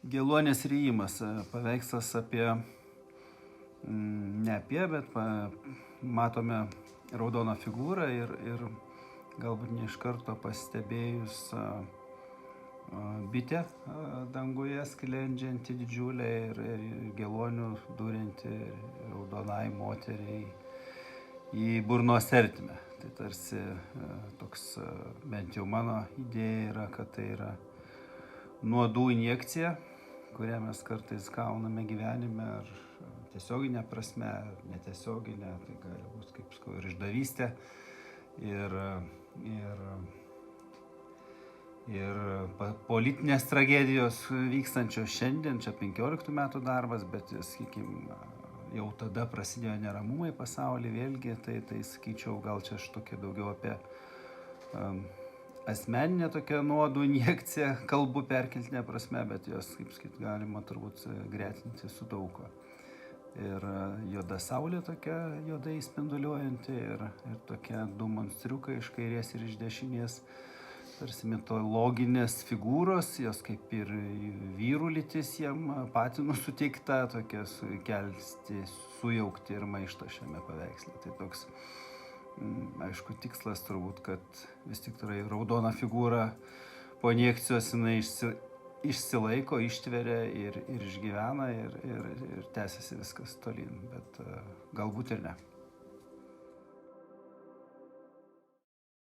Geluonės ryjimas, paveikslas apie, ne apie, bet matome raudoną figūrą ir galbūt ne iš karto pastebėjus bitę danguje sklendžianti didžiulė ir geluonių durinti raudonai moteriai į burnos ertmę. Tai tarsi toks, bent jau mano idėja yra, kad tai yra nuodų injekcija, kurią mes kartais gauname gyvenime, ar tiesioginė prasme, ar netiesioginė, tai gali būti kaip ir išdavystė. Ir politinės tragedijos vykstančios šiandien, čia 15 metų darbas, bet, sakykime, jau tada prasidėjo neramumai pasaulyje, vėlgi, tai sakyčiau, gal čia aš tokia daugiau apie asmeninė tokia nuodų injekcija, kalbu perkeltinė prasme, bet jos, kaip sakyt, galima turbūt gretinti su daug ko. Ir juoda saulė tokia juodai spinduliuojanti ir tokie du monstriukai iš kairės ir iš dešinės, tarsi mitologinės figūros, jos kaip ir vyrų lytis jiem patinų suteikta, tokia sukelti, sujaukti ir maištą šiame paveiksle. Tai toks, aišku, tikslas turbūt, kad vis tik raudona figūra po injekcijos jinai išsilaiko, ištveria ir išgyvena ir tęsiasi viskas tolyn, bet galbūt ir ne.